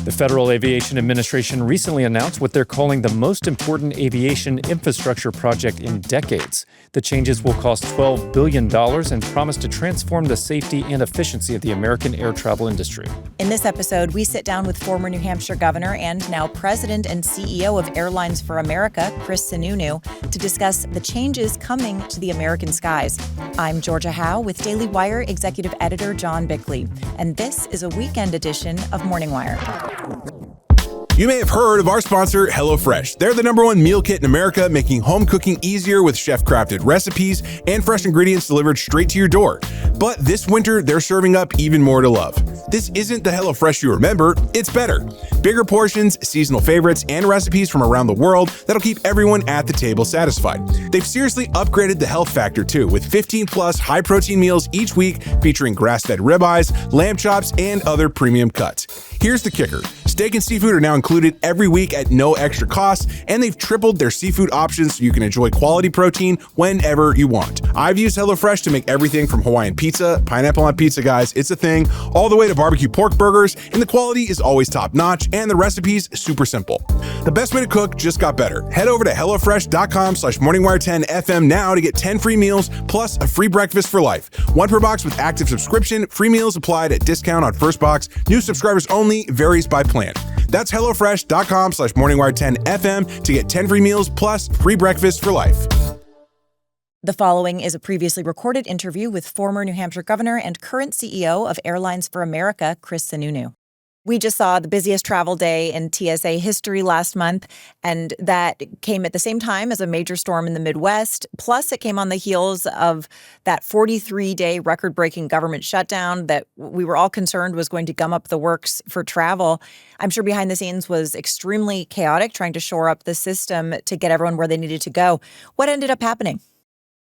The Federal Aviation Administration recently announced what they're calling the most important aviation infrastructure project in decades. The changes will cost $12 billion and promise to transform the safety and efficiency of the American air travel industry. In this episode, we sit down with former New Hampshire governor and now president and CEO of Airlines for America, Chris Sununu, to discuss the changes coming to the American skies. I'm Georgia Howe with Daily Wire executive editor John Bickley, and this is a weekend edition of Morning Wire. You may have heard of our sponsor, HelloFresh. They're the #1 meal kit in America, making home cooking easier with chef-crafted recipes and fresh ingredients delivered straight to your door. But this winter, they're serving up even more to love. This isn't the HelloFresh you remember, it's better. Bigger portions, seasonal favorites, and recipes from around the world that'll keep everyone at the table satisfied. They've seriously upgraded the health factor too, with 15+ high-protein meals each week featuring grass-fed ribeyes, lamb chops, and other premium cuts. Here's the kicker. Steak and seafood are now included every week at no extra cost, and they've tripled their seafood options so you can enjoy quality protein whenever you want. I've used HelloFresh to make everything from Hawaiian pizza, pineapple on pizza, guys, it's a thing, all the way to barbecue pork burgers, and the quality is always top-notch, and the recipe's super simple. The best way to cook just got better. Head over to HelloFresh.com/MorningWire10FM now to get 10 free meals plus a free breakfast for life. One per box with active subscription, free meals applied at discount on first box, new subscribers only, varies by plan. That's HelloFresh.com/MorningWire10FM to get 10 free meals plus free breakfast for life. The following is a previously recorded interview with former New Hampshire governor and current CEO of Airlines for America, Chris Sununu. We just saw the busiest travel day in TSA history last month, and that came at the same time as a major storm in the Midwest. Plus, it came on the heels of that 43-day record-breaking government shutdown that we were all concerned was going to gum up the works for travel. I'm sure behind the scenes was extremely chaotic, trying to shore up the system to get everyone where they needed to go. What ended up happening?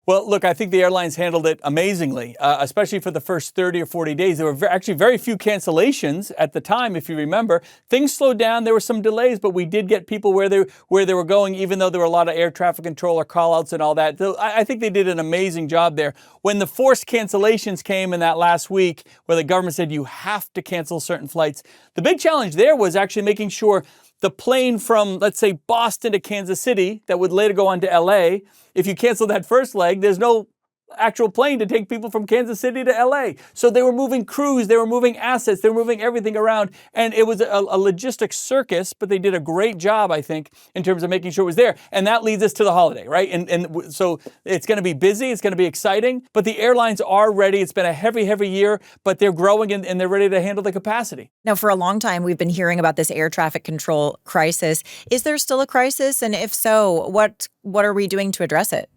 Well, look, I think the airlines handled it amazingly, especially for the first 30 or 40 days. There were actually very few cancellations at the time, if you remember. Things slowed down. There were some delays, but we did get people where they were going, even though there were a lot of air traffic controller call-outs and all that. So I think they did an amazing job there. When the forced cancellations came in that last week, where the government said you have to cancel certain flights, the big challenge there was actually making sure the plane from, let's say, Boston to Kansas City that would later go on to LA, if you cancel that first leg, there's no actual plane to take people from Kansas City to LA. So they were moving crews, they were moving assets, they were moving everything around. And it was a logistics circus, but they did a great job, I think, in terms of making sure it was there. And that leads us to the holiday, right? And so it's going to be busy, it's going to be exciting, but the airlines are ready. It's been a heavy year, but they're growing and they're ready to handle the capacity. Now, for a long time, we've been hearing about this air traffic control crisis. Is there still a crisis? And if so, what are we doing to address it?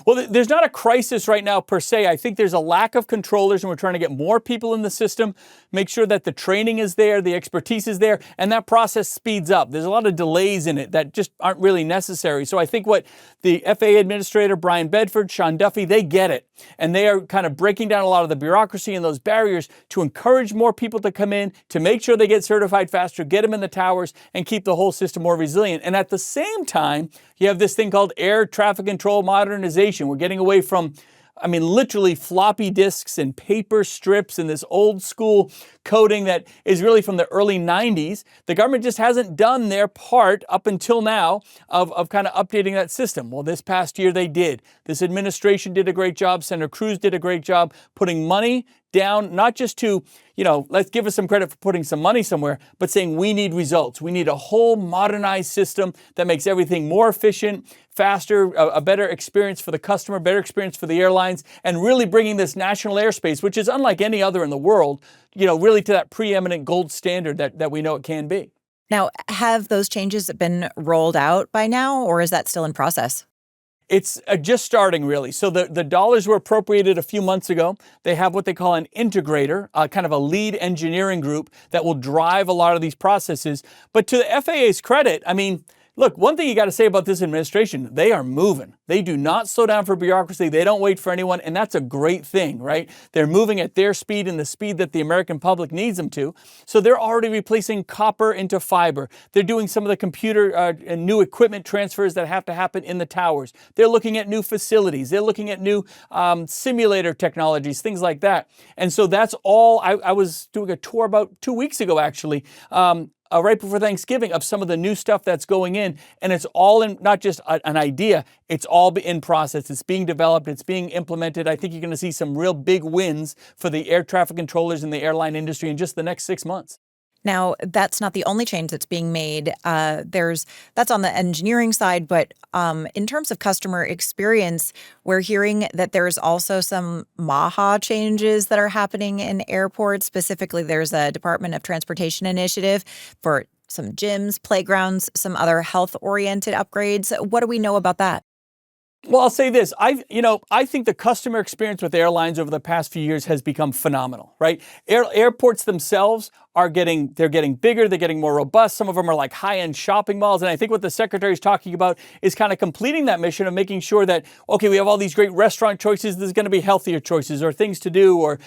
Well, there's not a crisis right now per se. I think there's a lack of controllers, and we're trying to get more people in the system, make sure that the training is there, the expertise is there, and that process speeds up. There's a lot of delays in it that just aren't really necessary. So I think what the FAA administrator, Brian Bedford, Sean Duffy, they get it. And they are kind of breaking down a lot of the bureaucracy and those barriers to encourage more people to come in, to make sure they get certified faster, get them in the towers, and keep the whole system more resilient. And at the same time, you have this thing called air traffic control modernization. We're getting away from, literally floppy disks and paper strips and this old school coding that is really from the early 90s. The government just hasn't done their part up until now of kind of updating that system. Well, this past year they did. This administration did a great job. Senator Cruz did a great job putting money down, not just to, let's give us some credit for putting some money somewhere, but saying we need results. We need a whole modernized system that makes everything more efficient, faster, a better experience for the customer, better experience for the airlines, and really bringing this national airspace, which is unlike any other in the world, really to that preeminent gold standard that we know it can be. Now, have those changes been rolled out by now, or is that still in process? It's just starting, really. So the dollars were appropriated a few months ago. They have what they call an integrator, kind of a lead engineering group that will drive a lot of these processes. But to the FAA's credit, look, one thing you got to say about this administration, they are moving. They do not slow down for bureaucracy. They don't wait for anyone, and that's a great thing, right? They're moving at their speed and the speed that the American public needs them to. So they're already replacing copper into fiber. They're doing some of the computer and new equipment transfers that have to happen in the towers. They're looking at new facilities. They're looking at new simulator technologies, things like that. And so that's all. I was doing a tour about 2 weeks ago, actually, right before Thanksgiving of some of the new stuff that's going in, and it's all in, not just an idea, it's all in process. It's being developed, it's being implemented. I think you're going to see some real big wins for the air traffic controllers in the airline industry in just the next 6 months. Now, that's not the only change that's being made. That's on the engineering side, but in terms of customer experience, we're hearing that there's also some MAHA changes that are happening in airports. Specifically, there's a Department of Transportation initiative for some gyms, playgrounds, some other health-oriented upgrades. What do we know about that? Well, I'll say this. I think the customer experience with airlines over the past few years has become phenomenal, right? Airports themselves they're getting bigger, they're getting more robust. Some of them are like high-end shopping malls. And I think what the secretary is talking about is kind of completing that mission of making sure that, okay, we have all these great restaurant choices, there's going to be healthier choices or things to do or,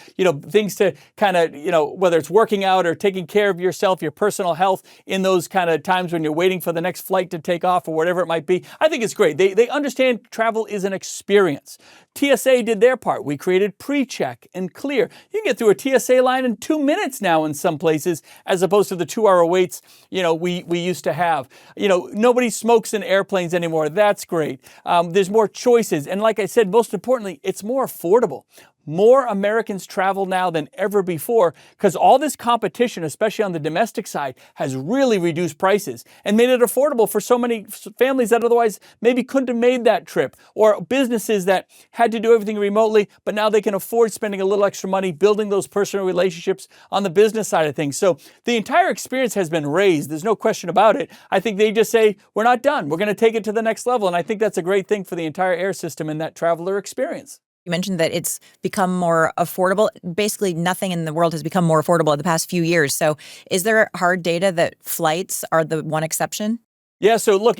things to kind of, whether it's working out or taking care of yourself, your personal health in those kind of times when you're waiting for the next flight to take off or whatever it might be. I think it's great. They understand travel is an experience. TSA did their part. We created pre-check and clear. You can get through a TSA line in 2 minutes now in some places, as opposed to the 2-hour waits, we used to have. Nobody smokes in airplanes anymore. That's great. There's more choices. And like I said, most importantly, it's more affordable. More Americans travel now than ever before because all this competition, especially on the domestic side, has really reduced prices and made it affordable for so many families that otherwise maybe couldn't have made that trip, or businesses that had to do everything remotely, but now they can afford spending a little extra money building those personal relationships on the business side of things. So the entire experience has been raised. There's no question about it. I think they just say, we're not done. We're going to take it to the next level. And I think that's a great thing for the entire air system and that traveler experience. You mentioned that it's become more affordable. Basically, nothing in the world has become more affordable in the past few years. So is there hard data that flights are the one exception? Yeah, so look,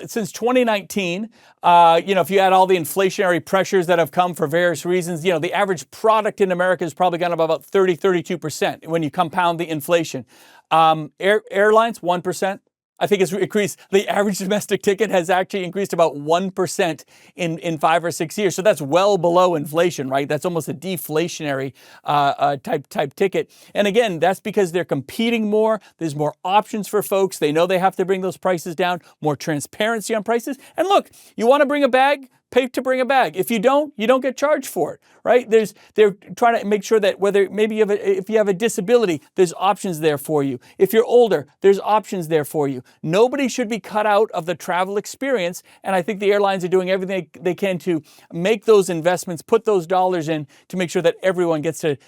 since 2019, if you add all the inflationary pressures that have come for various reasons, the average product in America has probably gone up about 32% when you compound the inflation. Airlines, 1%. I think it's increased. The average domestic ticket has actually increased about 1% in 5 or 6 years. So that's well below inflation, right? That's almost a deflationary type ticket. And again, that's because they're competing more. There's more options for folks. They know they have to bring those prices down, more transparency on prices. And look, you want to bring a bag? Pay to bring a bag. If you don't get charged for it, right? They're trying to make sure that if you have a disability, there's options there for you. If you're older, there's options there for you. Nobody should be cut out of the travel experience. And I think the airlines are doing everything they can to make those investments, put those dollars in to make sure that everyone gets to,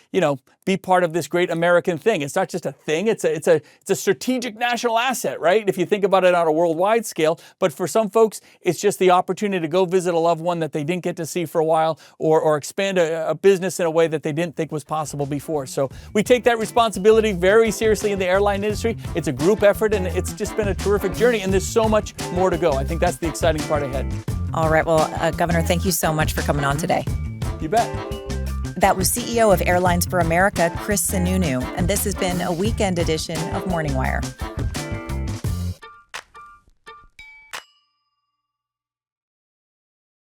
be part of this great American thing. It's not just a thing. It's a strategic national asset, right? If you think about it on a worldwide scale. But for some folks, it's just the opportunity to go visit a loved one that they didn't get to see for a while, or expand a business in a way that they didn't think was possible before. So we take that responsibility very seriously in the airline industry. It's a group effort, and it's just been a terrific journey, and there's so much more to go. I think that's the exciting part ahead. All right. Well, Governor, thank you so much for coming on today. You bet. That was CEO of Airlines for America, Chris Sununu, and this has been a weekend edition of Morning Wire.